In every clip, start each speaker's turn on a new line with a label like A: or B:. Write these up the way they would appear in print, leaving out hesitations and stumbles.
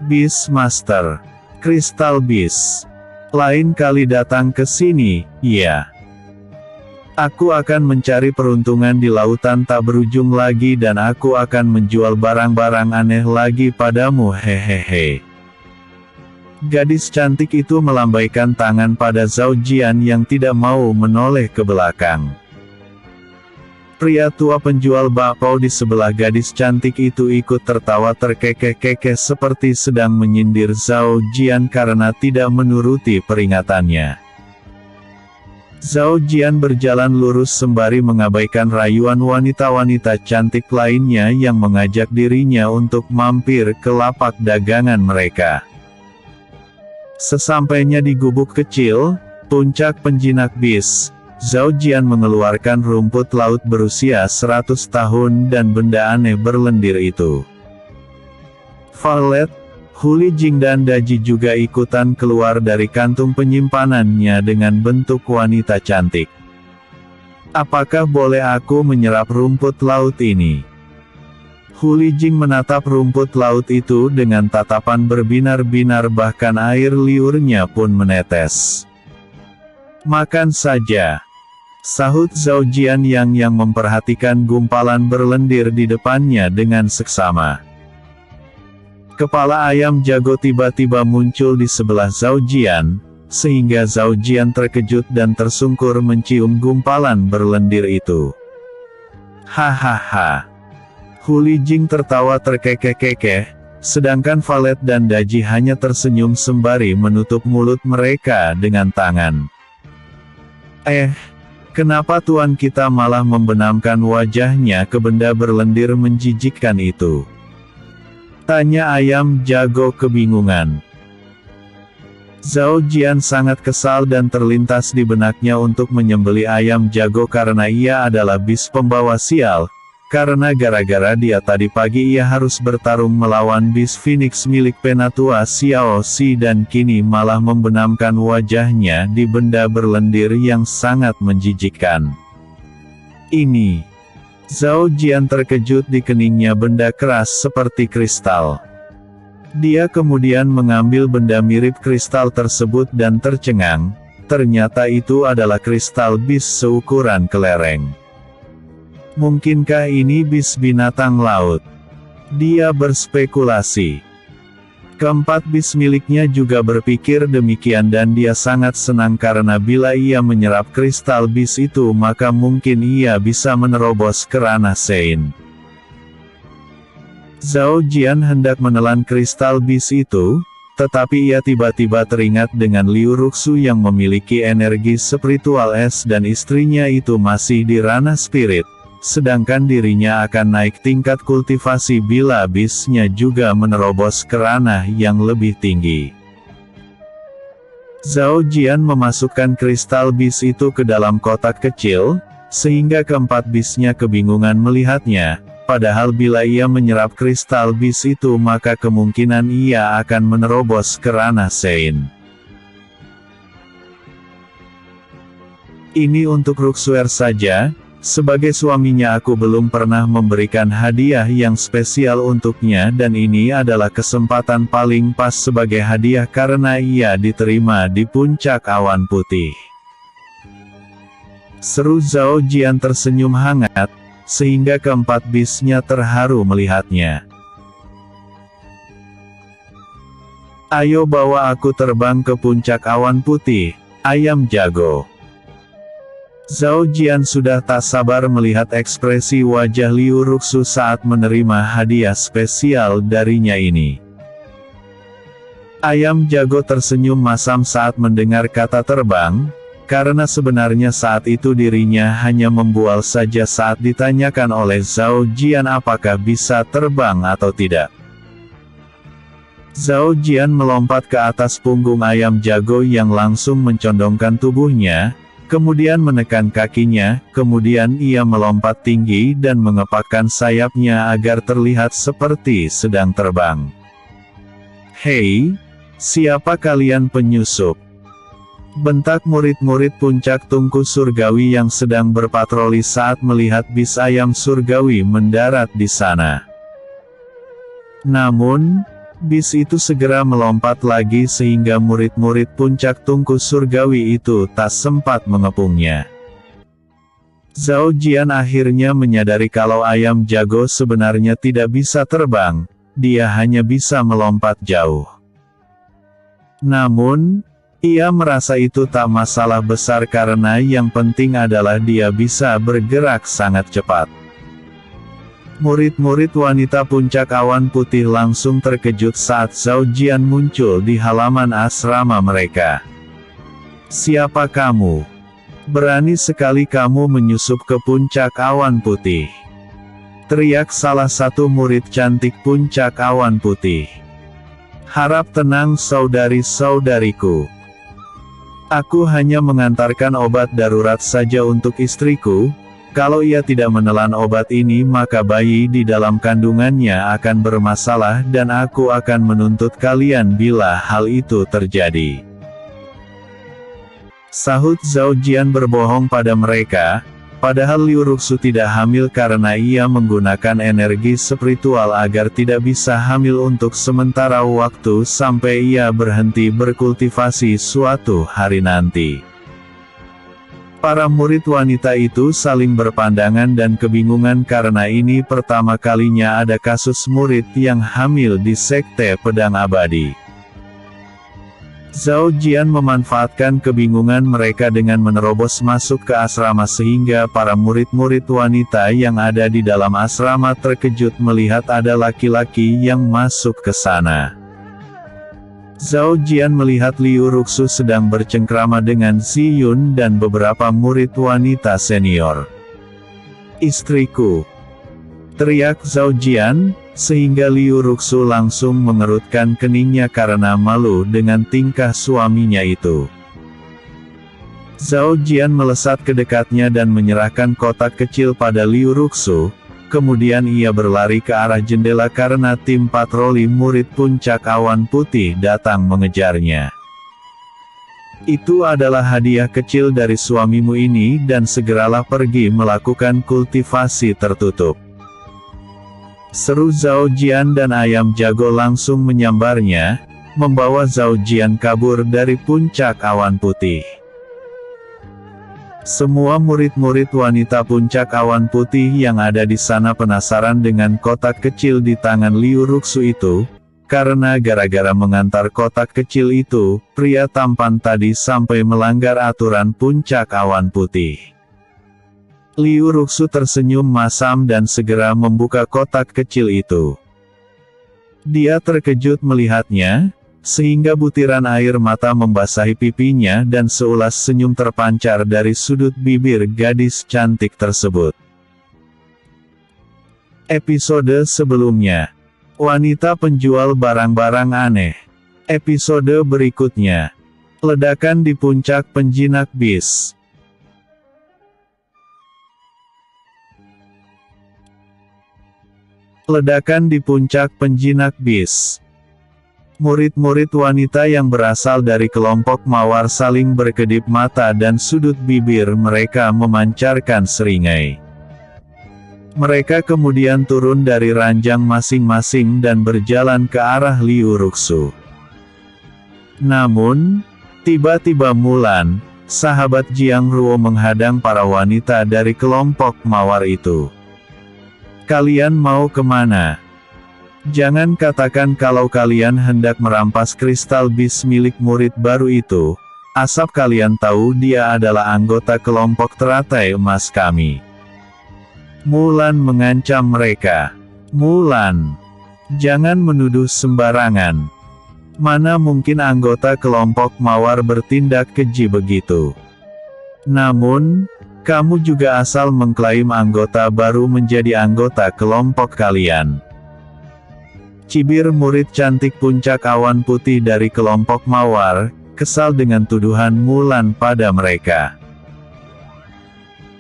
A: Beast Master. Crystal Beast. Lain kali datang ke sini, ya. Aku akan mencari peruntungan di lautan tak berujung lagi dan aku akan menjual barang-barang aneh lagi padamu, hehehe. Gadis cantik itu melambaikan tangan pada Zhao Jian yang tidak mau menoleh ke belakang. Pria tua penjual bakpao di sebelah gadis cantik itu ikut tertawa terkekeh-kekeh seperti sedang menyindir Zhao Jian karena tidak menuruti peringatannya. Zhao Jian berjalan lurus sembari mengabaikan rayuan wanita-wanita cantik lainnya yang mengajak dirinya untuk mampir ke lapak dagangan mereka. Sesampainya di gubuk kecil, puncak penjinak bis, Zhao Jian mengeluarkan rumput laut berusia 100 tahun dan benda aneh berlendir itu. Violet, Huli Jing dan Daji juga ikutan keluar dari kantung penyimpanannya dengan bentuk wanita cantik. Apakah boleh aku menyerap rumput laut ini? Huli Jing menatap rumput laut itu dengan tatapan berbinar-binar bahkan air liurnya pun menetes. Makan saja, sahut Zhao Jian yang memperhatikan gumpalan berlendir di depannya dengan seksama. Kepala ayam jago tiba-tiba muncul di sebelah Zhao Jian, sehingga Zhao Jian terkejut dan tersungkur mencium gumpalan berlendir itu. Hahaha. Huli Jing tertawa terkekeh-kekeh, sedangkan Violet dan Daji hanya tersenyum sembari menutup mulut mereka dengan tangan. Kenapa tuan kita malah membenamkan wajahnya ke benda berlendir menjijikkan itu? Tanya ayam jago kebingungan. Zhao Jian sangat kesal dan terlintas di benaknya untuk menyembeli ayam jago karena ia adalah bis pembawa sial, karena gara-gara dia tadi pagi ia harus bertarung melawan bis Phoenix milik penatua Xiao Xi dan kini malah membenamkan wajahnya di benda berlendir yang sangat menjijikkan. Ini. Zhao Jian terkejut di keningnya benda keras seperti kristal. Dia kemudian mengambil benda mirip kristal tersebut dan tercengang, ternyata itu adalah kristal bis seukuran kelereng. Mungkinkah ini bis binatang laut? Dia berspekulasi. Keempat bis miliknya juga berpikir demikian dan dia sangat senang karena bila ia menyerap kristal bis itu maka mungkin ia bisa menerobos ke ranah Sein. Zhao Jian hendak menelan kristal bis itu, tetapi ia tiba-tiba teringat dengan Liu Ruxu yang memiliki energi spiritual es dan istrinya itu masih di ranah spirit. Sedangkan dirinya akan naik tingkat kultivasi bila bisnya juga menerobos ke ranah yang lebih tinggi. Zhao Jian memasukkan kristal bis itu ke dalam kotak kecil, sehingga keempat bisnya kebingungan melihatnya, padahal bila ia menyerap kristal bis itu maka kemungkinan ia akan menerobos ke ranah Sein. Ini untuk Ruxuer saja. Sebagai suaminya aku belum pernah memberikan hadiah yang spesial untuknya dan ini adalah kesempatan paling pas sebagai hadiah karena ia diterima di puncak awan putih. Seru Zhao Jian tersenyum hangat, sehingga keempat bisnya terharu melihatnya. Ayo bawa aku terbang ke puncak awan putih, ayam jago. Zhao Jian sudah tak sabar melihat ekspresi wajah Liu Ruxu saat menerima hadiah spesial darinya ini. Ayam jago tersenyum masam saat mendengar kata terbang, karena sebenarnya saat itu dirinya hanya membual saja saat ditanyakan oleh Zhao Jian apakah bisa terbang atau tidak. Zhao Jian melompat ke atas punggung ayam jago yang langsung mencondongkan tubuhnya, kemudian menekan kakinya, kemudian ia melompat tinggi dan mengepakkan sayapnya agar terlihat seperti sedang terbang. Hei, siapa kalian penyusup? Bentak murid-murid puncak tungku surgawi yang sedang berpatroli saat melihat bis ayam surgawi mendarat di sana. Namun, Bis itu segera melompat lagi sehingga murid-murid puncak tungku surgawi itu tak sempat mengepungnya. Zhao Jian akhirnya menyadari kalau ayam jago sebenarnya tidak bisa terbang, dia hanya bisa melompat jauh. Namun, ia merasa itu tak masalah besar karena yang penting adalah dia bisa bergerak sangat cepat. Murid-murid wanita puncak awan putih langsung terkejut saat Zhao Jian muncul di halaman asrama mereka. "Siapa kamu? Berani sekali kamu menyusup ke puncak awan putih," teriak salah satu murid cantik puncak awan putih. "Harap tenang saudari-saudariku. Aku hanya mengantarkan obat darurat saja untuk istriku. Kalau ia tidak menelan obat ini maka bayi di dalam kandungannya akan bermasalah dan aku akan menuntut kalian bila hal itu terjadi," sahut Zhao Jian berbohong pada mereka. Padahal Liu Ruxu tidak hamil karena ia menggunakan energi spiritual agar tidak bisa hamil untuk sementara waktu sampai ia berhenti berkultivasi suatu hari nanti. Para murid wanita itu saling berpandangan dan kebingungan karena ini pertama kalinya ada kasus murid yang hamil di Sekte Pedang Abadi. Zhao Jian memanfaatkan kebingungan mereka dengan menerobos masuk ke asrama sehingga para murid-murid wanita yang ada di dalam asrama terkejut melihat ada laki-laki yang masuk ke sana. Zhao Jian melihat Liu Ruxu sedang bercengkrama dengan Zi Yun dan beberapa murid wanita senior. "Istriku!" teriak Zhao Jian, sehingga Liu Ruxu langsung mengerutkan keningnya karena malu dengan tingkah suaminya itu. Zhao Jian melesat ke dekatnya dan menyerahkan kotak kecil pada Liu Ruxu. Kemudian ia berlari ke arah jendela karena tim patroli murid puncak awan putih datang mengejarnya. "Itu adalah hadiah kecil dari suamimu ini dan segeralah pergi melakukan kultivasi tertutup," seru Zhao Jian dan ayam jago langsung menyambarnya, membawa Zhao Jian kabur dari puncak awan putih. Semua murid-murid wanita puncak awan putih yang ada di sana penasaran dengan kotak kecil di tangan Liu Ruxu itu, karena gara-gara mengantar kotak kecil itu, pria tampan tadi sampai melanggar aturan puncak awan putih. Liu Ruxu tersenyum masam dan segera membuka kotak kecil itu. Dia terkejut melihatnya, sehingga butiran air mata membasahi pipinya dan seulas senyum terpancar dari sudut bibir gadis cantik tersebut. Episode sebelumnya. Wanita penjual barang-barang aneh. Episode berikutnya. Ledakan di puncak penjinak bis. Ledakan di puncak penjinak bis. Murid-murid wanita yang berasal dari kelompok mawar saling berkedip mata dan sudut bibir mereka memancarkan seringai. Mereka kemudian turun dari ranjang masing-masing dan berjalan ke arah Liu Ruxu. Namun, tiba-tiba Mulan, sahabat Jiang Ruo menghadang para wanita dari kelompok mawar itu. "Kalian mau kemana? Jangan katakan kalau kalian hendak merampas kristal bis milik murid baru itu. Asap kalian tahu dia adalah anggota kelompok teratai emas kami." Mulan mengancam mereka. "Mulan, jangan menuduh sembarangan. Mana mungkin anggota kelompok mawar bertindak keji begitu. Namun, kamu juga asal mengklaim anggota baru menjadi anggota kelompok kalian." Cibir murid cantik puncak awan putih dari kelompok mawar, kesal dengan tuduhan Mulan pada mereka.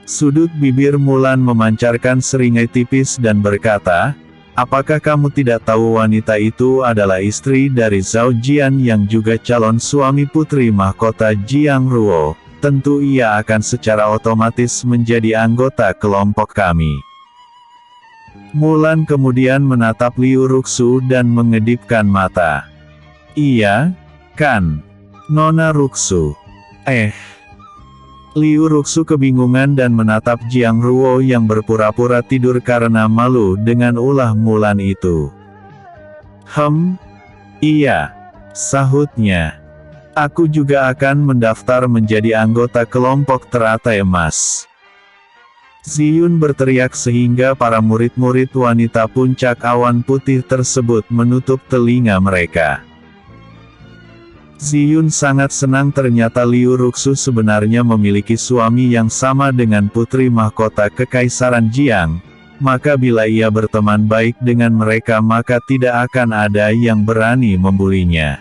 A: Sudut bibir Mulan memancarkan seringai tipis dan berkata, "Apakah kamu tidak tahu wanita itu adalah istri dari Zhao Jian yang juga calon suami putri mahkota Jiang Ruo? Tentu ia akan secara otomatis menjadi anggota kelompok kami." Mulan kemudian menatap Liu Ruxu dan mengedipkan mata. Iya, kan? Nona Ruxu. Liu Ruxu kebingungan dan menatap Jiang Ruo yang berpura-pura tidur karena malu dengan ulah Mulan itu. Iya, sahutnya. Aku juga akan mendaftar menjadi anggota kelompok teratai emas. Ziyun berteriak sehingga para murid-murid wanita puncak awan putih tersebut menutup telinga mereka. Ziyun sangat senang ternyata Liu Ruxu sebenarnya memiliki suami yang sama dengan putri mahkota Kekaisaran Jiang, maka bila ia berteman baik dengan mereka maka tidak akan ada yang berani membulinya.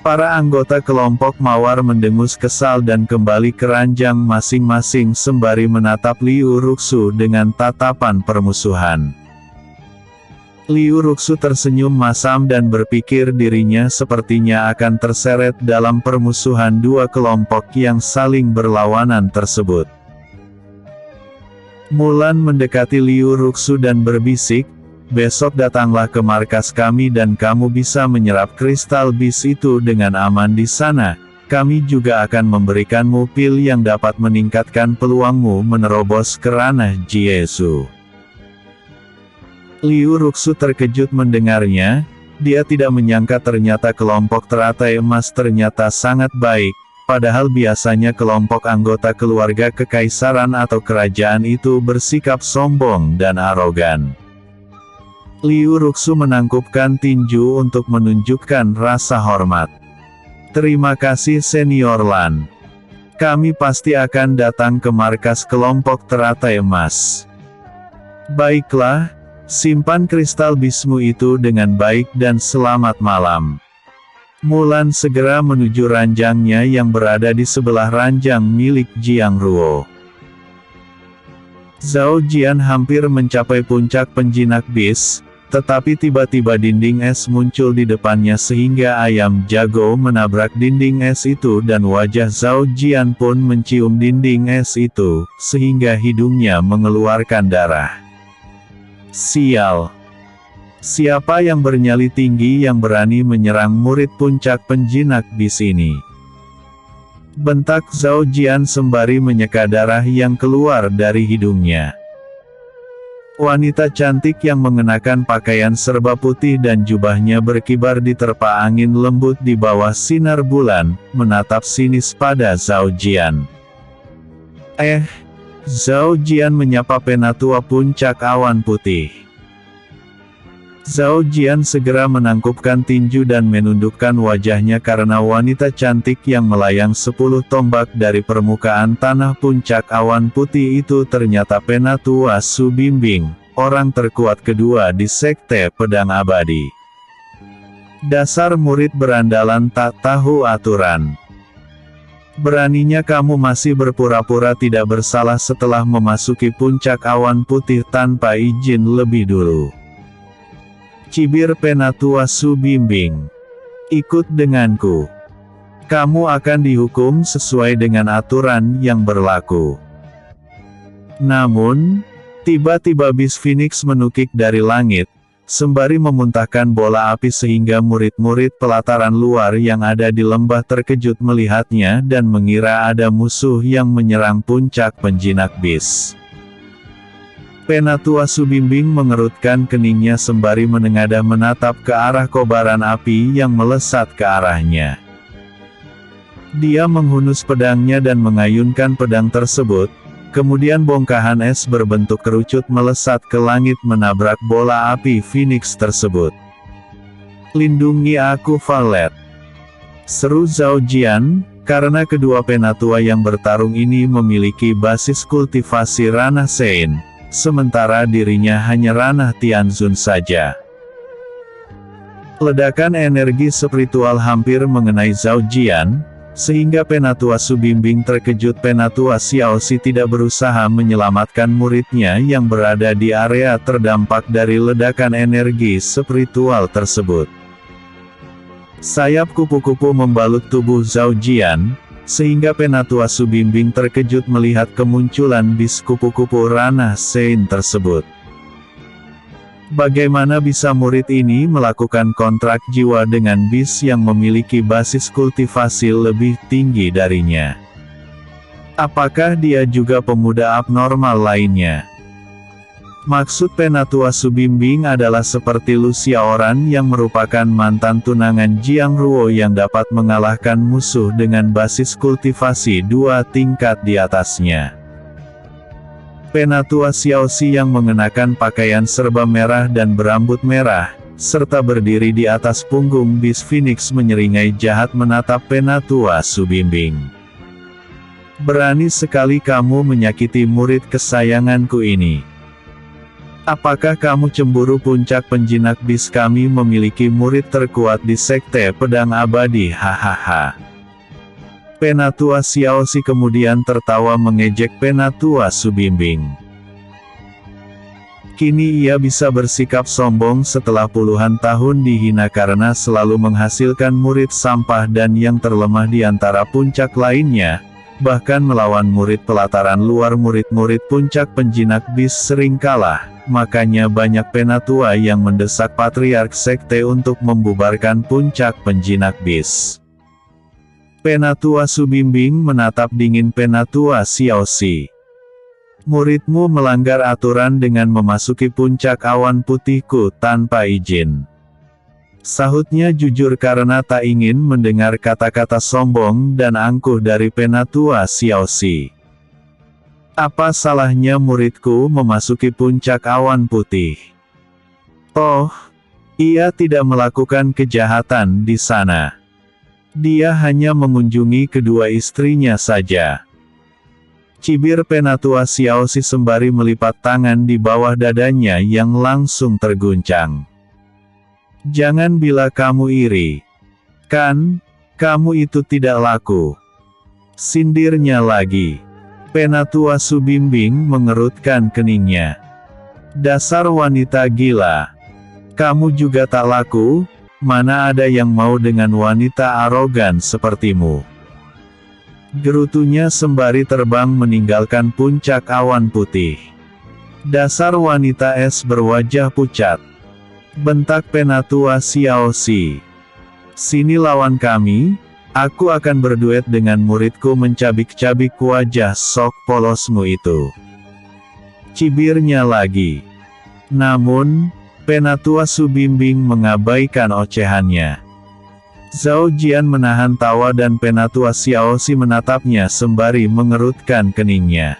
A: Para anggota kelompok mawar mendengus kesal dan kembali ke ranjang masing-masing sembari menatap Liu Ruxu dengan tatapan permusuhan. Liu Ruxu tersenyum masam dan berpikir dirinya sepertinya akan terseret dalam permusuhan dua kelompok yang saling berlawanan tersebut. Mulan mendekati Liu Ruxu dan berbisik, "Besok datanglah ke markas kami dan kamu bisa menyerap kristal bis itu dengan aman di sana. Kami juga akan memberikanmu pil yang dapat meningkatkan peluangmu menerobos ke ranah Jiesu." Liu Ruxu terkejut mendengarnya, dia tidak menyangka ternyata kelompok teratai emas ternyata sangat baik, padahal biasanya kelompok anggota keluarga kekaisaran atau kerajaan itu bersikap sombong dan arogan. Liu Ruxu menangkupkan tinju untuk menunjukkan rasa hormat. "Terima kasih Senior Lan. Kami pasti akan datang ke markas kelompok teratai emas." "Baiklah, simpan kristal bismu itu dengan baik dan selamat malam." Mulan segera menuju ranjangnya yang berada di sebelah ranjang milik Jiang Ruo. Zhao Jian hampir mencapai puncak penjinak bis, tetapi tiba-tiba dinding es muncul di depannya sehingga ayam jago menabrak dinding es itu dan wajah Zhao Jian pun mencium dinding es itu, sehingga hidungnya mengeluarkan darah. "Sial! Siapa yang bernyali tinggi yang berani menyerang murid puncak penjinak bis ini?" bentak Zhao Jian sembari menyeka darah yang keluar dari hidungnya. Wanita cantik yang mengenakan pakaian serba putih dan jubahnya berkibar diterpa angin lembut di bawah sinar bulan, menatap sinis pada Zhao Jian. Zhao Jian menyapa penatua puncak awan putih. Zhao Jian segera menangkupkan tinju dan menundukkan wajahnya karena wanita cantik yang melayang 10 tombak dari permukaan tanah puncak awan putih itu ternyata Penatua Su Bimbing, orang terkuat kedua di Sekte Pedang Abadi. "Dasar murid berandalan tak tahu aturan. Beraninya kamu masih berpura-pura tidak bersalah setelah memasuki puncak awan putih tanpa izin lebih dulu," cibir Penatua Su Bimbing. "Ikut denganku. Kamu akan dihukum sesuai dengan aturan yang berlaku." Namun, tiba-tiba bis Phoenix menukik dari langit, sembari memuntahkan bola api sehingga murid-murid pelataran luar yang ada di lembah terkejut melihatnya dan mengira ada musuh yang menyerang puncak penjinak bis. Penatua Su Bimbing mengerutkan keningnya sembari menengadah menatap ke arah kobaran api yang melesat ke arahnya. Dia menghunus pedangnya dan mengayunkan pedang tersebut, kemudian bongkahan es berbentuk kerucut melesat ke langit menabrak bola api Phoenix tersebut. "Lindungi aku Valet!" seru Zhao Jian, karena kedua penatua yang bertarung ini memiliki basis kultivasi ranah Sein, sementara dirinya hanya ranah Tianzun saja. Ledakan energi spiritual hampir mengenai Zhao Jian, sehingga Penatua Su Bimbing terkejut. Penatua Xiaoxi tidak berusaha menyelamatkan muridnya yang berada di area terdampak dari ledakan energi spiritual tersebut. Sayap kupu-kupu membalut tubuh Zhao Jian, sehingga Penatua Su Bimbing terkejut melihat kemunculan bis kupu-kupu ranah Sein tersebut. Bagaimana bisa murid ini melakukan kontrak jiwa dengan bis yang memiliki basis kultivasi lebih tinggi darinya? Apakah dia juga pemuda abnormal lainnya? Maksud Penatua Subimbing adalah seperti Lucia Oran yang merupakan mantan tunangan Jiang Ruo yang dapat mengalahkan musuh dengan basis kultivasi 2 tingkat di atasnya. Penatua Xiaoxi yang mengenakan pakaian serba merah dan berambut merah, serta berdiri di atas punggung bis Phoenix menyeringai jahat menatap Penatua Subimbing. Berani sekali kamu menyakiti murid kesayanganku ini. Apakah kamu cemburu puncak penjinak bis kami memiliki murid terkuat di sekte pedang abadi? Hahaha. Penatua Xiaoxi kemudian tertawa mengejek Penatua Subimbing. Kini ia bisa bersikap sombong setelah puluhan tahun dihina karena selalu menghasilkan murid sampah dan yang terlemah di antara puncak lainnya, bahkan melawan murid pelataran luar. Murid-murid puncak penjinak bis sering kalah, makanya banyak penatua yang mendesak patriark sekte untuk membubarkan puncak penjinak bis. Penatua Subimbing menatap dingin Penatua Xiaoxi. Muridmu melanggar aturan dengan memasuki puncak awan putihku tanpa izin. Sahutnya jujur karena tak ingin mendengar kata-kata sombong dan angkuh dari Penatua Xiaoxi. Apa salahnya muridku memasuki puncak awan putih? Oh, ia tidak melakukan kejahatan di sana. Dia hanya mengunjungi kedua istrinya saja. Cibir Penatua Xiaoxi sembari melipat tangan di bawah dadanya yang langsung terguncang. Jangan bila kamu iri. Kan, kamu itu tidak laku. Sindirnya lagi. Penatua Subimbing mengerutkan keningnya. Dasar wanita gila. Kamu juga tak laku? Mana ada yang mau dengan wanita arogan sepertimu? Gerutunya sembari terbang meninggalkan puncak awan putih. Dasar wanita es berwajah pucat. Bentak Penatua Xiaoxi. Sini lawan kami, aku akan berduet dengan muridku mencabik-cabik wajah sok polosmu itu. Cibirnya lagi. Namun, Penatua Subimbing mengabaikan ocehannya. Zhao Jian menahan tawa dan Penatua Xiaoxi menatapnya sembari mengerutkan keningnya.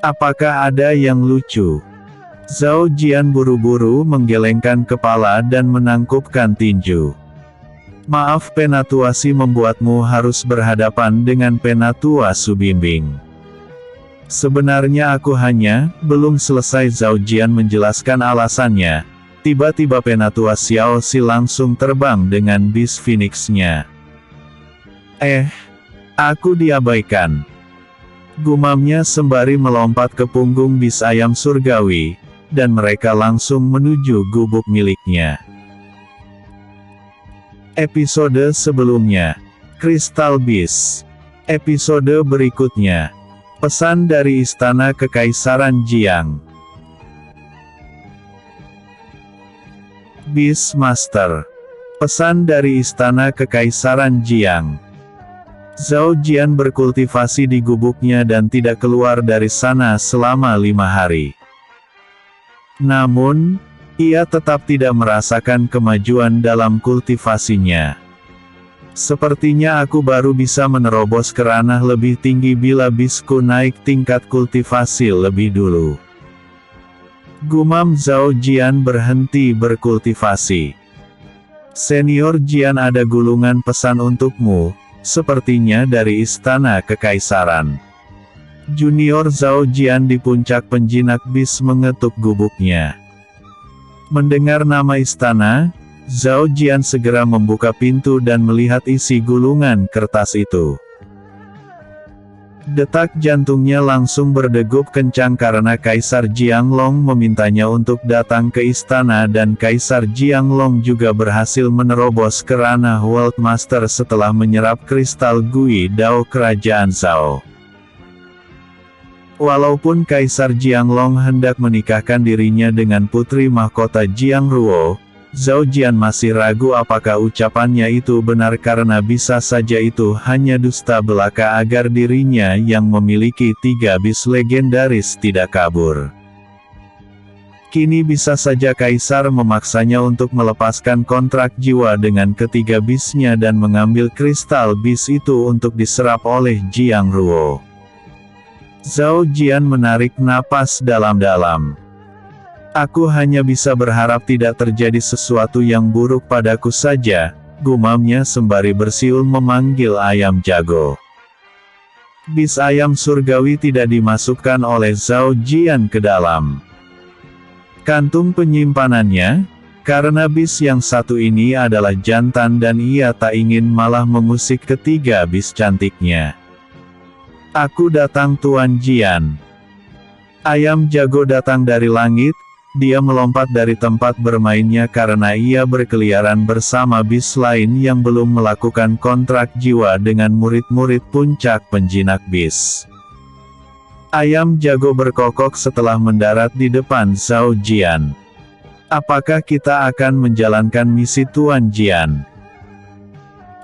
A: Apakah ada yang lucu? Zhao Jian buru-buru menggelengkan kepala dan menangkupkan tinju. Maaf Penatua Si membuatmu harus berhadapan dengan Penatua Subimbing. Sebenarnya aku hanya, belum selesai Zhao Jian menjelaskan alasannya, tiba-tiba Penatua Xiaoxi langsung terbang dengan bis Phoenix-nya. Aku diabaikan. Gumamnya sembari melompat ke punggung bis ayam surgawi, dan mereka langsung menuju gubuk miliknya. Episode sebelumnya, Crystal Beast. Episode berikutnya, pesan dari Istana Kekaisaran Jiang. Beastmaster. Pesan dari Istana Kekaisaran Jiang. Zhao Jian berkultivasi di gubuknya dan tidak keluar dari sana selama 5 hari. Namun, ia tetap tidak merasakan kemajuan dalam kultivasinya. Sepertinya aku baru bisa menerobos ke ranah lebih tinggi bila bisku naik tingkat kultivasi lebih dulu. Gumam Zhao Jian berhenti berkultivasi. Senior Jian, ada gulungan pesan untukmu, sepertinya dari Istana Kekaisaran. Junior Zhao Jian di puncak penjinak bis mengetuk gubuknya. Mendengar nama istana, Zhao Jian segera membuka pintu dan melihat isi gulungan kertas itu. Detak jantungnya langsung berdegup kencang karena Kaisar Jianglong memintanya untuk datang ke istana dan Kaisar Jianglong juga berhasil menerobos ke ranah World Master setelah menyerap kristal Gui Dao Kerajaan Zhao. Walaupun Kaisar Jianglong hendak menikahkan dirinya dengan putri mahkota Jiangruo, Zhao Jian masih ragu apakah ucapannya itu benar karena bisa saja itu hanya dusta belaka agar dirinya yang memiliki 3 bis legendaris tidak kabur. Kini bisa saja Kaisar memaksanya untuk melepaskan kontrak jiwa dengan ketiga bisnya dan mengambil kristal bis itu untuk diserap oleh Jiangruo. Zhao Jian menarik napas dalam-dalam. Aku hanya bisa berharap tidak terjadi sesuatu yang buruk padaku saja, gumamnya sembari bersiul memanggil ayam jago. Bis ayam surgawi tidak dimasukkan oleh Zhao Jian ke dalam kantung penyimpanannya, karena bis yang satu ini adalah jantan dan ia tak ingin malah mengusik ketiga bis cantiknya. Aku datang Tuan Jian. Ayam jago datang dari langit, dia melompat dari tempat bermainnya karena ia berkeliaran bersama bis lain yang belum melakukan kontrak jiwa dengan murid-murid puncak penjinak bis. Ayam jago berkokok setelah mendarat di depan Zhao Jian. Apakah kita akan menjalankan misi Tuan Jian?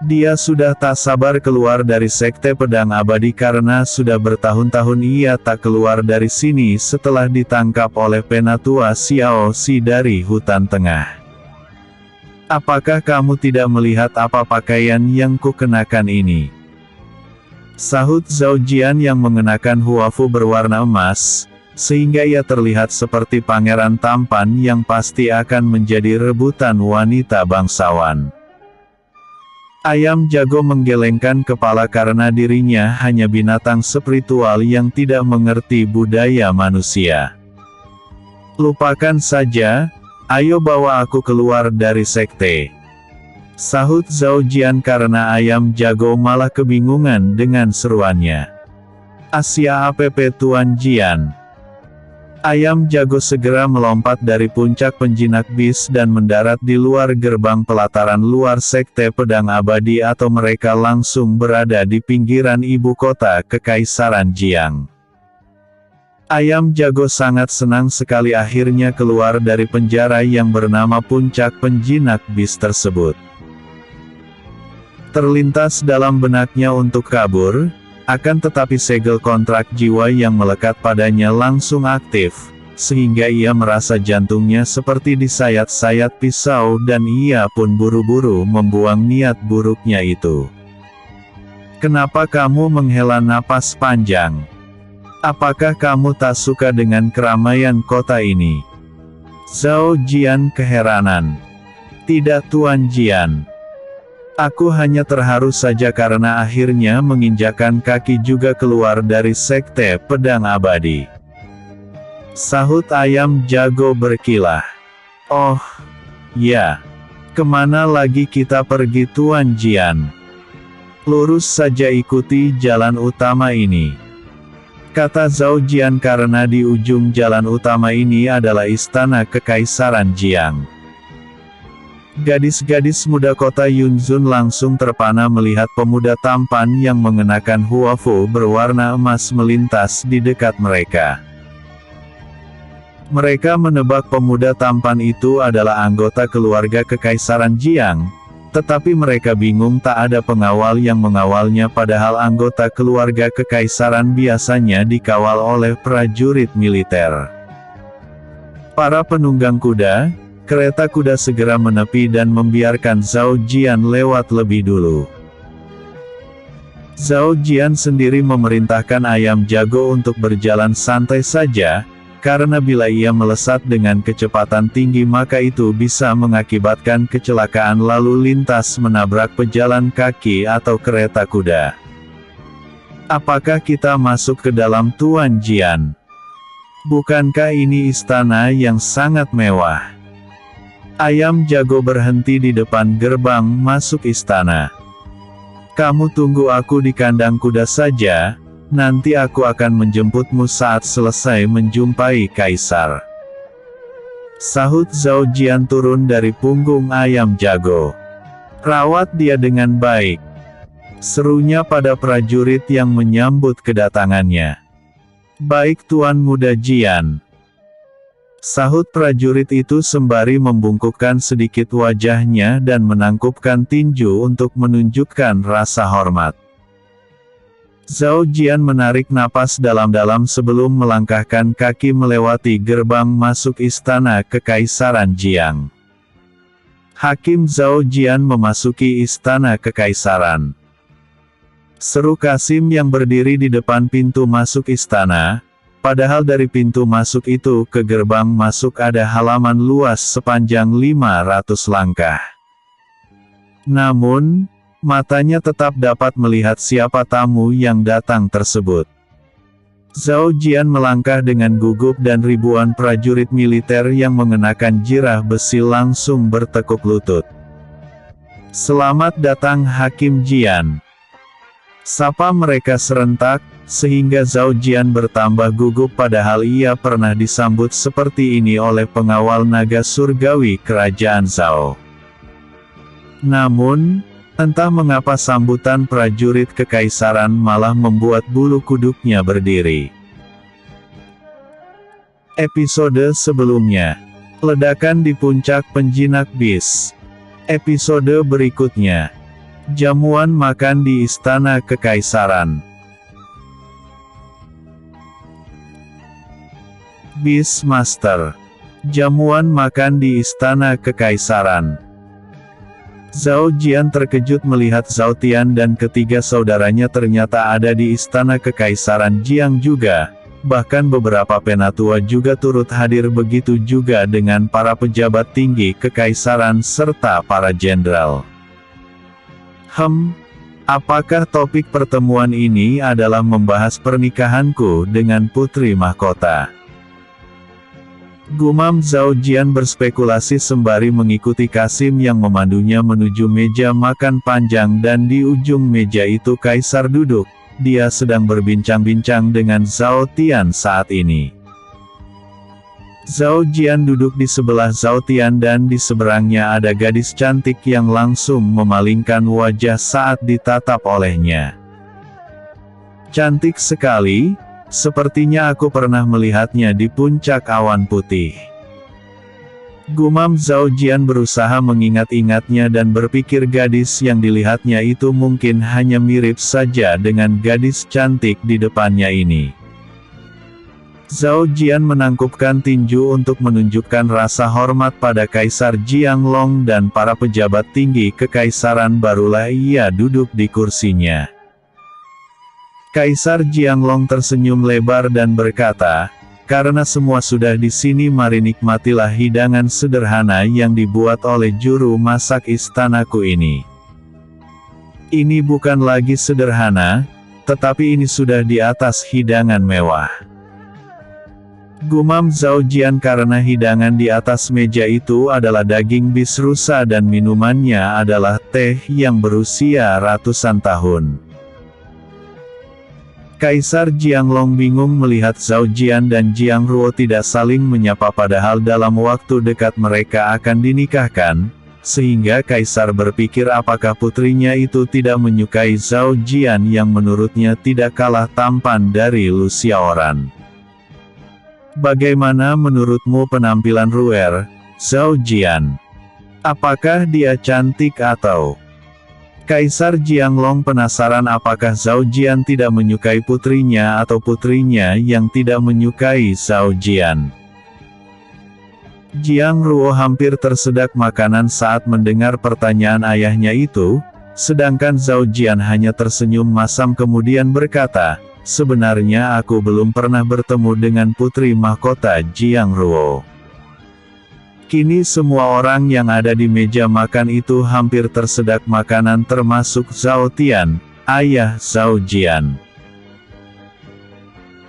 A: Dia sudah tak sabar keluar dari Sekte Pedang Abadi karena sudah bertahun-tahun ia tak keluar dari sini setelah ditangkap oleh Penatua Xiao Xi dari hutan tengah. Apakah kamu tidak melihat apa pakaian yang kukenakan ini? Sahut Zhao Jian yang mengenakan huafu berwarna emas, sehingga ia terlihat seperti pangeran tampan yang pasti akan menjadi rebutan wanita bangsawan. Ayam jago menggelengkan kepala karena dirinya hanya binatang spiritual yang tidak mengerti budaya manusia. Lupakan saja, ayo bawa aku keluar dari sekte. Sahut Zhao Jian karena ayam jago malah kebingungan dengan seruannya. Asia APP Tuan Jian. Ayam jago segera melompat dari puncak penjinak bis dan mendarat di luar gerbang pelataran luar Sekte Pedang Abadi atau mereka langsung berada di pinggiran ibu kota Kekaisaran Jiang. Ayam jago sangat senang sekali akhirnya keluar dari penjara yang bernama puncak penjinak bis tersebut. Terlintas dalam benaknya untuk kabur, akan tetapi segel kontrak jiwa yang melekat padanya langsung aktif, sehingga ia merasa jantungnya seperti disayat-sayat pisau dan ia pun buru-buru membuang niat buruknya itu. Kenapa kamu menghela napas panjang? Apakah kamu tak suka dengan keramaian kota ini? Zhao Jian keheranan. Tidak Tuan Jian. Aku hanya terharu saja karena akhirnya menginjakan kaki juga keluar dari Sekte Pedang Abadi. Sahut ayam jago berkilah. Oh, ya. Kemana lagi kita pergi Tuan Jian? Lurus saja ikuti jalan utama ini. Kata Zhao Jian karena di ujung jalan utama ini adalah istana Kekaisaran Jiang. Gadis-gadis muda kota Yunzun langsung terpana melihat pemuda tampan yang mengenakan huafu berwarna emas melintas di dekat mereka. Mereka menebak pemuda tampan itu adalah anggota keluarga Kekaisaran Jiang, tetapi mereka bingung tak ada pengawal yang mengawalnya padahal anggota keluarga Kekaisaran biasanya dikawal oleh prajurit militer. Para penunggang kuda, kereta kuda segera menepi dan membiarkan Zhao Jian lewat lebih dulu. Zhao Jian sendiri memerintahkan ayam jago untuk berjalan santai saja, karena bila ia melesat dengan kecepatan tinggi maka itu bisa mengakibatkan kecelakaan lalu lintas menabrak pejalan kaki atau kereta kuda. Apakah kita masuk ke dalam Tuan Jian? Bukankah ini istana yang sangat mewah? Ayam jago berhenti di depan gerbang masuk istana. Kamu tunggu aku di kandang kuda saja, nanti aku akan menjemputmu saat selesai menjumpai kaisar. Sahut Zhao Jian turun dari punggung ayam jago. Rawat dia dengan baik. Serunya pada prajurit yang menyambut kedatangannya. Baik Tuan Muda Jian, sahut prajurit itu sembari membungkukkan sedikit wajahnya dan menangkupkan tinju untuk menunjukkan rasa hormat. Zhao Jian menarik napas dalam-dalam sebelum melangkahkan kaki melewati gerbang masuk istana Kekaisaran Jiang. Hakim Zhao Jian memasuki istana Kekaisaran. Seru Kasim yang berdiri di depan pintu masuk istana, padahal dari pintu masuk itu ke gerbang masuk ada halaman luas sepanjang 500 langkah. Namun, matanya tetap dapat melihat siapa tamu yang datang tersebut. Zhao Jian melangkah dengan gugup dan ribuan prajurit militer yang mengenakan jirah besi langsung bertekuk lutut. "Selamat datang Hakim Jian," sapa mereka serentak, sehingga Zhao Jian bertambah gugup padahal ia pernah disambut seperti ini oleh pengawal naga surgawi kerajaan Zhao. Namun, entah mengapa sambutan prajurit kekaisaran malah membuat bulu kuduknya berdiri. Episode sebelumnya, ledakan di puncak penjinak bis. Episode berikutnya, jamuan makan di Istana Kekaisaran. Beastmaster. Jamuan makan di Istana Kekaisaran. Zhao Jian terkejut melihat Zhao Tian dan ketiga saudaranya ternyata ada di Istana Kekaisaran Jiang juga, bahkan beberapa penatua juga turut hadir, begitu juga dengan para pejabat tinggi kekaisaran serta para jenderal. Apakah topik pertemuan ini adalah membahas pernikahanku dengan putri mahkota? Gumam Zhao Jian berspekulasi sembari mengikuti Kasim yang memandunya menuju meja makan panjang, dan di ujung meja itu kaisar duduk. Dia sedang berbincang-bincang dengan Zhao Tian saat ini. Zhao Jian duduk di sebelah Zhao Tian dan di seberangnya ada gadis cantik yang langsung memalingkan wajah saat ditatap olehnya. "Cantik sekali, sepertinya aku pernah melihatnya di puncak awan putih." Gumam Zhao Jian berusaha mengingat-ingatnya dan berpikir gadis yang dilihatnya itu mungkin hanya mirip saja dengan gadis cantik di depannya ini. Zhao Jian menangkupkan tinju untuk menunjukkan rasa hormat pada Kaisar Jianglong dan para pejabat tinggi kekaisaran, barulah ia duduk di kursinya. Kaisar Jianglong tersenyum lebar dan berkata, "Karena semua sudah di sini, mari nikmatilah hidangan sederhana yang dibuat oleh juru masak istanaku ini. Ini bukan lagi sederhana, tetapi ini sudah di atas hidangan mewah." Gumam Zhao Jian karena hidangan di atas meja itu adalah daging bis rusa dan minumannya adalah teh yang berusia ratusan tahun. Kaisar Jianglong bingung melihat Zhao Jian dan Jiang Ruo tidak saling menyapa padahal dalam waktu dekat mereka akan dinikahkan, sehingga Kaisar berpikir apakah putrinya itu tidak menyukai Zhao Jian yang menurutnya tidak kalah tampan dari Lu Xiaoran. "Bagaimana menurutmu penampilan Ruer, Zhao Jian? Apakah dia cantik atau?" Kaisar Jianglong penasaran apakah Zhao Jian tidak menyukai putrinya atau putrinya yang tidak menyukai Zhao Jian. Jiang Ruo hampir tersedak makanan saat mendengar pertanyaan ayahnya itu, sedangkan Zhao Jian hanya tersenyum masam kemudian berkata, "Sebenarnya aku belum pernah bertemu dengan putri mahkota Jiang Ruo." Kini semua orang yang ada di meja makan itu hampir tersedak makanan termasuk Zhao Tian, ayah Zhao Jian.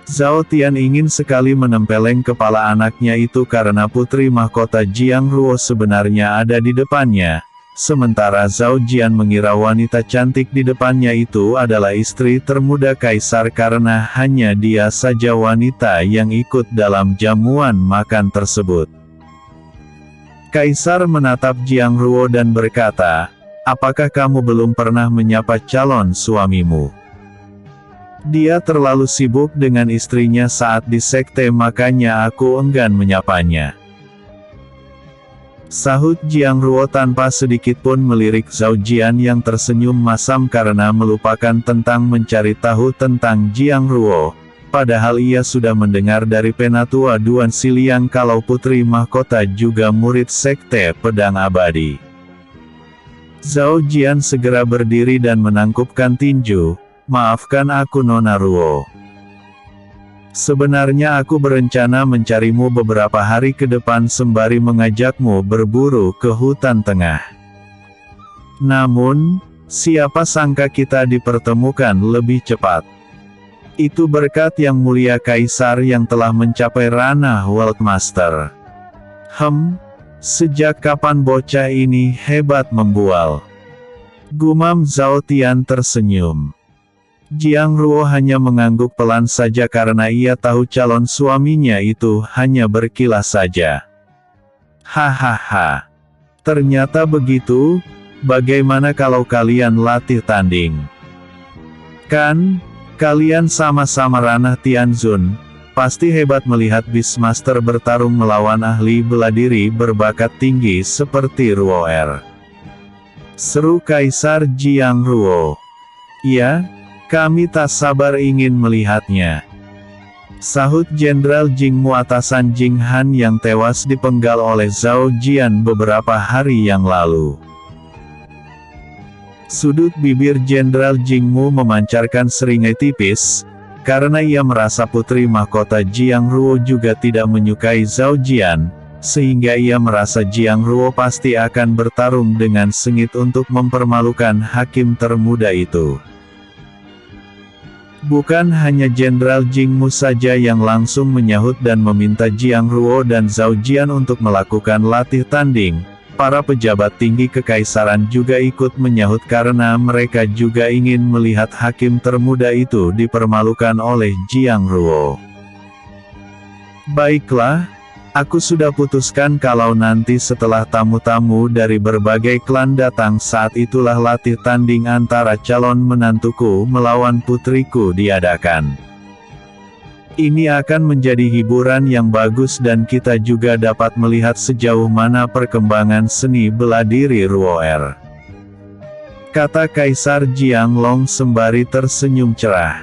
A: Zhao Tian ingin sekali menempeleng kepala anaknya itu karena putri mahkota Jiang Ruo sebenarnya ada di depannya, sementara Zhao Jian mengira wanita cantik di depannya itu adalah istri termuda kaisar karena hanya dia saja wanita yang ikut dalam jamuan makan tersebut. Kaisar menatap Jiang Ruo dan berkata, "Apakah kamu belum pernah menyapa calon suamimu?" Dia terlalu sibuk dengan istrinya saat di sekte, makanya aku enggan menyapanya. Sahut Jiang Ruo tanpa sedikitpun melirik Zhao Jian yang tersenyum masam karena melupakan tentang mencari tahu tentang Jiang Ruo. Padahal ia sudah mendengar dari Penatua Duan Siliang kalau putri mahkota juga murid sekte pedang abadi. Zhao Jian segera berdiri dan menangkupkan tinju. Maafkan aku Nona Ruo. Sebenarnya aku berencana mencarimu beberapa hari ke depan sembari mengajakmu berburu ke hutan tengah. Namun, siapa sangka kita dipertemukan lebih cepat. Itu berkat Yang Mulia Kaisar yang telah mencapai ranah World Master. Sejak kapan bocah ini hebat membual? Gumam Zhao Tian tersenyum. Jiang Ruo hanya mengangguk pelan saja karena ia tahu calon suaminya itu hanya berkilas saja. Hahaha. Ternyata begitu, bagaimana kalau kalian latih tanding? Kan, kalian sama-sama ranah Tianzun, pasti hebat melihat Beastmaster bertarung melawan ahli bela diri berbakat tinggi seperti Ruo Er. Seru Kaisar Jiang Ruo. Ya, kami tak sabar ingin melihatnya. Sahut Jenderal Jingmu atasan Jing Han yang tewas dipenggal oleh Zhao Jian beberapa hari yang lalu. Sudut bibir Jenderal Jingmu memancarkan seringai tipis, karena ia merasa putri mahkota Jiang Ruo juga tidak menyukai Zhao Jian, sehingga ia merasa Jiang Ruo pasti akan bertarung dengan sengit untuk mempermalukan hakim termuda itu. Bukan hanya Jenderal Jingmu saja yang langsung menyahut dan meminta Jiang Ruo dan Zhao Jian untuk melakukan latih tanding, para pejabat tinggi kekaisaran juga ikut menyahut karena mereka juga ingin melihat hakim termuda itu dipermalukan oleh Jiang Ruo. Baiklah, aku sudah putuskan kalau nanti setelah tamu-tamu dari berbagai klan datang, saat itulah latih tanding antara calon menantuku melawan putriku diadakan. Ini akan menjadi hiburan yang bagus dan kita juga dapat melihat sejauh mana perkembangan seni bela diri Ruo Er. Kata Kaisar Jiang Long sembari tersenyum cerah.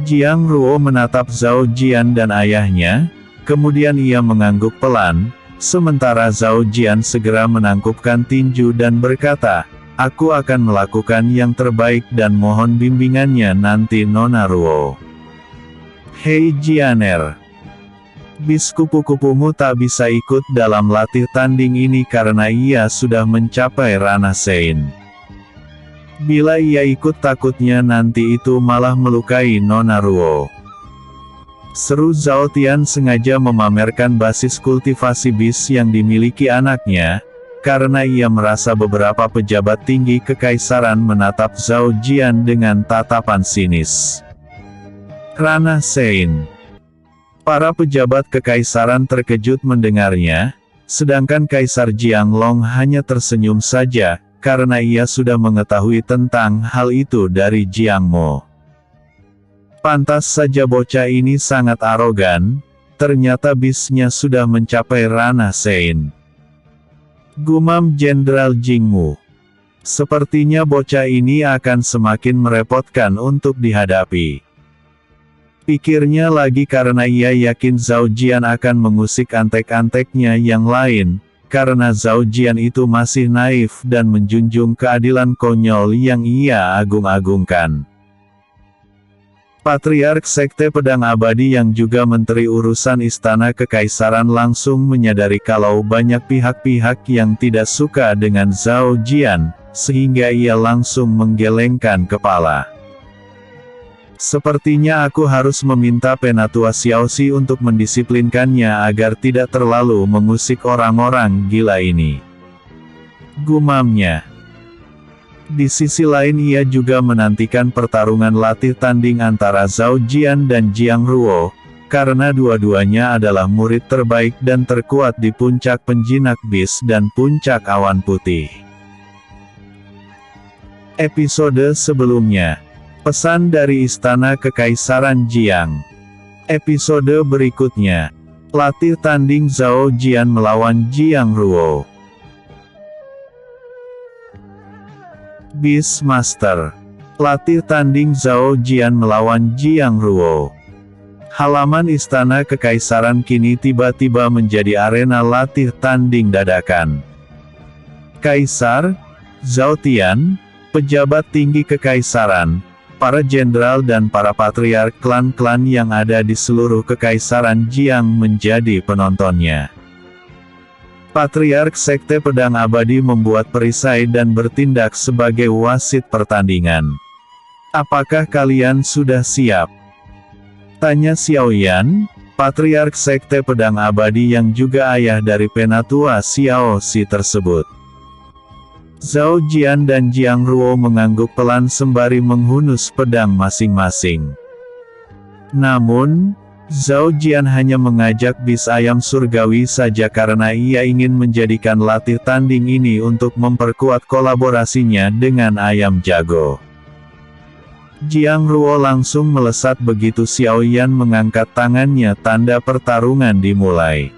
A: Jiang Ruo menatap Zhao Jian dan ayahnya. Kemudian ia mengangguk pelan, sementara Zhao Jian segera menangkupkan tinju dan berkata, aku akan melakukan yang terbaik dan mohon bimbingannya nanti Nona Ruo. Hei Jianer. Bis kupu-kupumu tak bisa ikut dalam latih tanding ini karena ia sudah mencapai ranah Sein. Bila ia ikut takutnya nanti itu malah melukai Nona Ruo. Seru Zhao Tian sengaja memamerkan basis kultivasi bis yang dimiliki anaknya, karena ia merasa beberapa pejabat tinggi kekaisaran menatap Zhao Jian dengan tatapan sinis. Ranah Sein. Para pejabat kekaisaran terkejut mendengarnya, sedangkan Kaisar Jiang Long hanya tersenyum saja, karena ia sudah mengetahui tentang hal itu dari Jiang Mo. Pantas saja bocah ini sangat arogan, ternyata bisnya sudah mencapai ranah Sein. Gumam Jenderal Jingmu. Sepertinya bocah ini akan semakin merepotkan untuk dihadapi. Pikirnya lagi karena ia yakin Zhao Jian akan mengusik antek-anteknya yang lain, karena Zhao Jian itu masih naif dan menjunjung keadilan konyol yang ia agung-agungkan. Patriark Sekte Pedang Abadi yang juga Menteri Urusan Istana Kekaisaran langsung menyadari kalau banyak pihak-pihak yang tidak suka dengan Zhao Jian, sehingga ia langsung menggelengkan kepala. Sepertinya aku harus meminta Penatua Xiaoxi untuk mendisiplinkannya agar tidak terlalu mengusik orang-orang gila ini. Gumamnya. Di sisi lain ia juga menantikan pertarungan latih tanding antara Zhao Jian dan Jiang Ruo, karena dua-duanya adalah murid terbaik dan terkuat di puncak penjinak bis dan puncak awan putih. Episode sebelumnya, Pesan dari Istana Kekaisaran Jiang. Episode berikutnya. Latih tanding Zhao Jian melawan Jiang Ruo. Beastmaster. Latih tanding Zhao Jian melawan Jiang Ruo. Halaman Istana Kekaisaran kini tiba-tiba menjadi arena latih tanding dadakan. Kaisar, Zhao Tian, pejabat tinggi kekaisaran, para jenderal dan para patriark klan-klan yang ada di seluruh kekaisaran Jiang menjadi penontonnya. Patriark Sekte Pedang Abadi membuat perisai dan bertindak sebagai wasit pertandingan. Apakah kalian sudah siap? Tanya Xiaoyan, Patriark Sekte Pedang Abadi yang juga ayah dari penatua Xiao Xi tersebut. Zhao Jian dan Jiang Ruo mengangguk pelan sembari menghunus pedang masing-masing. Namun, Zhao Jian hanya mengajak bis ayam surgawi saja karena ia ingin menjadikan latih tanding ini untuk memperkuat kolaborasinya dengan ayam jago. Jiang Ruo langsung melesat begitu Xiaoyan mengangkat tangannya tanda pertarungan dimulai.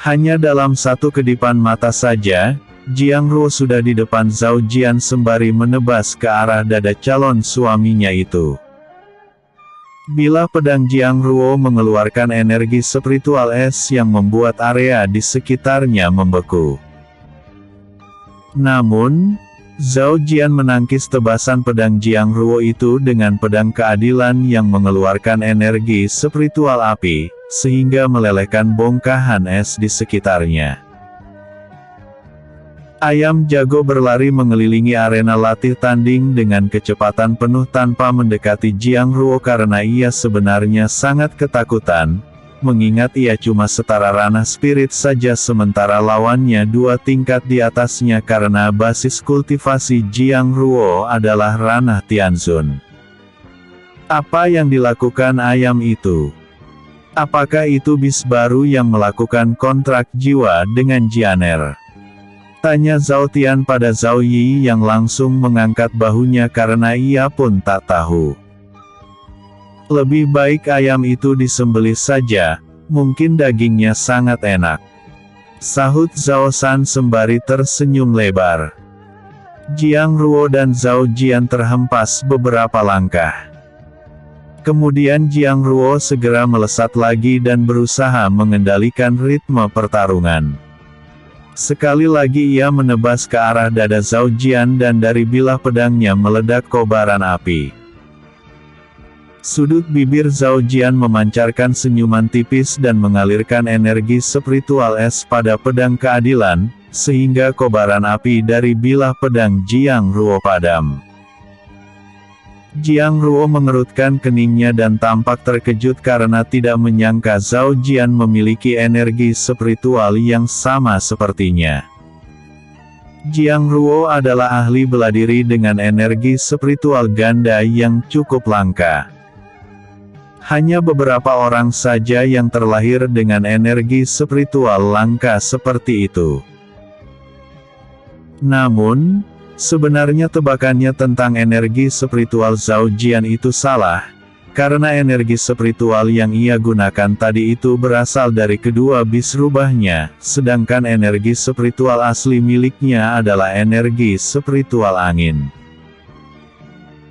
A: Hanya dalam satu kedipan mata saja, Jiang Ruo sudah di depan Zhao Jian sembari menebas ke arah dada calon suaminya itu. Bilah pedang Jiang Ruo mengeluarkan energi spiritual es yang membuat area di sekitarnya membeku. Namun, Zhao Jian menangkis tebasan pedang Jiang Ruo itu dengan pedang keadilan yang mengeluarkan energi spiritual api, sehingga melelehkan bongkahan es di sekitarnya. Ayam jago berlari mengelilingi arena latih tanding dengan kecepatan penuh tanpa mendekati Jiang Ruo karena ia sebenarnya sangat ketakutan, mengingat ia cuma setara ranah spirit saja sementara lawannya 2 tingkat di atasnya karena basis kultivasi Jiang Ruo adalah ranah Tianzun. Apa yang dilakukan ayam itu? Apakah itu bis baru yang melakukan kontrak jiwa dengan Jianer? Tanya Zhao Tian pada Zhao Yi yang langsung mengangkat bahunya karena ia pun tak tahu. Lebih baik ayam itu disembelih saja, mungkin dagingnya sangat enak. Sahut Zhao San sembari tersenyum lebar. Jiang Ruo dan Zhao Jian terhempas beberapa langkah. Kemudian Jiang Ruo segera melesat lagi dan berusaha mengendalikan ritme pertarungan. Sekali lagi ia menebas ke arah dada Zhao Jian dan dari bilah pedangnya meledak kobaran api. Sudut bibir Zhao Jian memancarkan senyuman tipis dan mengalirkan energi spiritual es pada pedang keadilan, sehingga kobaran api dari bilah pedang Jiang Ruo padam. Jiang Ruo mengerutkan keningnya dan tampak terkejut karena tidak menyangka Zhao Jian memiliki energi spiritual yang sama sepertinya. Jiang Ruo adalah ahli bela diri dengan energi spiritual ganda yang cukup langka. Hanya beberapa orang saja yang terlahir dengan energi spiritual langka seperti itu. Namun, sebenarnya tebakannya tentang energi spiritual Zhao Jian itu salah, karena energi spiritual yang ia gunakan tadi itu berasal dari kedua bis rubahnya, sedangkan energi spiritual asli miliknya adalah energi spiritual angin.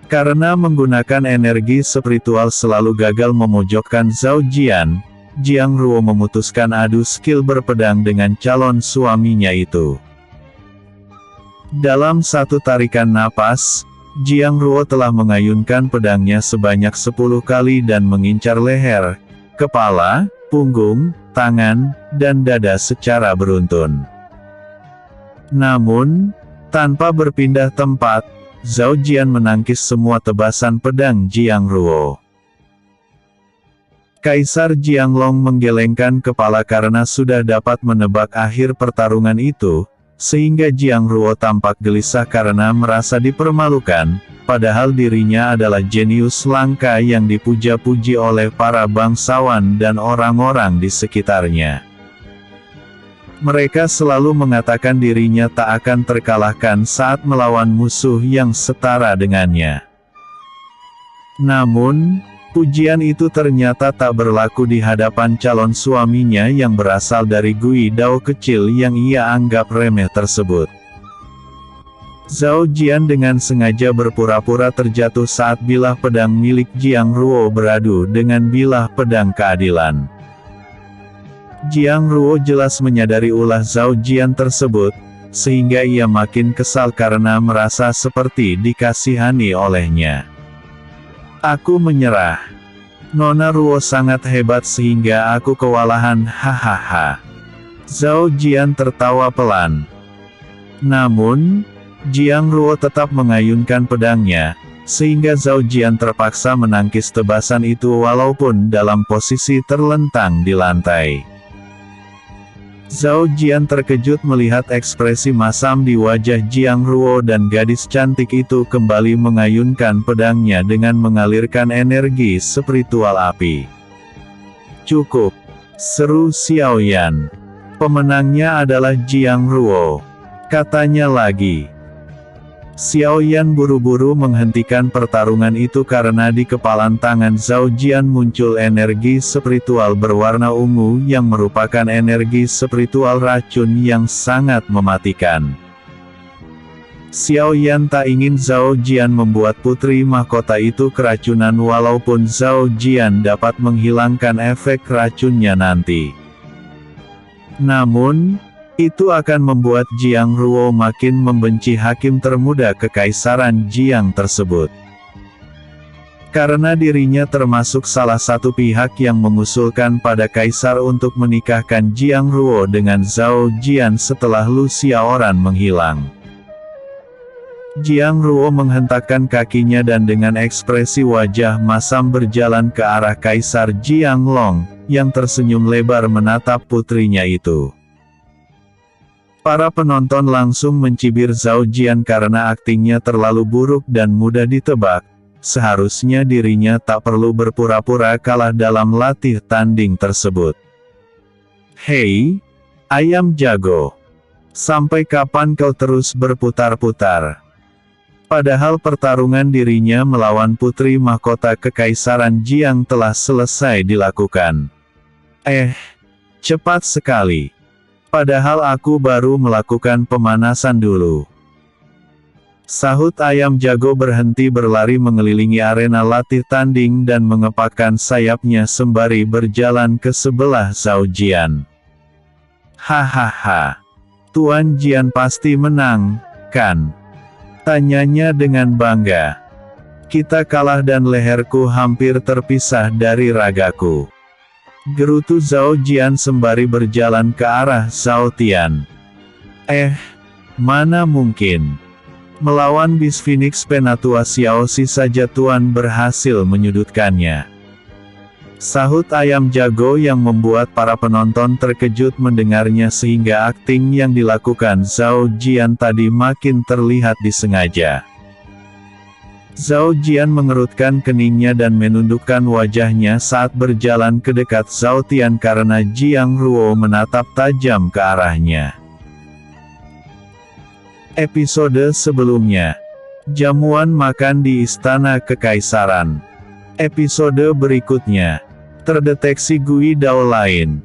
A: Karena menggunakan energi spiritual selalu gagal memojokkan Zhao Jian, Jiang Ruo memutuskan adu skill berpedang dengan calon suaminya itu. Dalam satu tarikan napas, Jiang Ruo telah mengayunkan pedangnya sebanyak 10 kali dan mengincar leher, kepala, punggung, tangan, dan dada secara beruntun. Namun, tanpa berpindah tempat, Zhao Jian menangkis semua tebasan pedang Jiang Ruo. Kaisar Jianglong menggelengkan kepala karena sudah dapat menebak akhir pertarungan itu, sehingga Jiang Ruo tampak gelisah karena merasa dipermalukan, padahal dirinya adalah jenius langka yang dipuja-puji oleh para bangsawan dan orang-orang di sekitarnya. Mereka selalu mengatakan dirinya tak akan terkalahkan saat melawan musuh yang setara dengannya. Namun, pujian itu ternyata tak berlaku di hadapan calon suaminya yang berasal dari Gui Dao kecil yang ia anggap remeh tersebut. Zhao Jian dengan sengaja berpura-pura terjatuh saat bilah pedang milik Jiang Ruo beradu dengan bilah pedang keadilan. Jiang Ruo jelas menyadari ulah Zhao Jian tersebut, sehingga ia makin kesal karena merasa seperti dikasihani olehnya. Aku menyerah. Nona Ruo sangat hebat sehingga aku kewalahan, hahaha. Zhao Jian tertawa pelan. Namun, Jiang Ruo tetap mengayunkan pedangnya, sehingga Zhao Jian terpaksa menangkis tebasan itu walaupun dalam posisi terlentang di lantai. Zhao Jian terkejut melihat ekspresi masam di wajah Jiang Ruo dan gadis cantik itu kembali mengayunkan pedangnya dengan mengalirkan energi spiritual api. Cukup, seru Xiaoyan. Pemenangnya adalah Jiang Ruo, katanya lagi. Xiaoyan buru-buru menghentikan pertarungan itu karena di kepalan tangan Zhao Jian muncul energi spiritual berwarna ungu yang merupakan energi spiritual racun yang sangat mematikan. Xiaoyan tak ingin Zhao Jian membuat putri mahkota itu keracunan walaupun Zhao Jian dapat menghilangkan efek racunnya nanti. Namun, itu akan membuat Jiang Ruo makin membenci hakim termuda kekaisaran Jiang tersebut. Karena dirinya termasuk salah satu pihak yang mengusulkan pada kaisar untuk menikahkan Jiang Ruo dengan Zhao Jian setelah Lu Xiaoran menghilang. Jiang Ruo menghentakkan kakinya dan dengan ekspresi wajah masam berjalan ke arah Kaisar Jiang Long, yang tersenyum lebar menatap putrinya itu. Para penonton langsung mencibir Zhao Jian karena aktingnya terlalu buruk dan mudah ditebak. Seharusnya dirinya tak perlu berpura-pura kalah dalam latih tanding tersebut. Hei, ayam jago. Sampai kapan kau terus berputar-putar? Padahal pertarungan dirinya melawan putri mahkota kekaisaran Jiang telah selesai dilakukan. Cepat sekali. Padahal aku baru melakukan pemanasan dulu. Sahut ayam jago berhenti berlari mengelilingi arena latih tanding dan mengepakkan sayapnya sembari berjalan ke sebelah Zhao Jian. Hahaha. Tuan Jian pasti menang, kan? Tanyanya dengan bangga. Kita kalah dan leherku hampir terpisah dari ragaku. Gerutu Zhao Jian sembari berjalan ke arah Zhao Tian. Mana mungkin. Melawan bis Phoenix Penatua Xiaoxi saja Tuan berhasil menyudutkannya. Sahut ayam jago yang membuat para penonton terkejut mendengarnya sehingga akting yang dilakukan Zhao Jian tadi makin terlihat disengaja. Zhao Jian mengerutkan keningnya dan menundukkan wajahnya saat berjalan ke dekat Zhao Tian karena Jiang Ruo menatap tajam ke arahnya. Episode sebelumnya. Jamuan makan di Istana Kekaisaran. Episode berikutnya. Terdeteksi Gui Dao lain.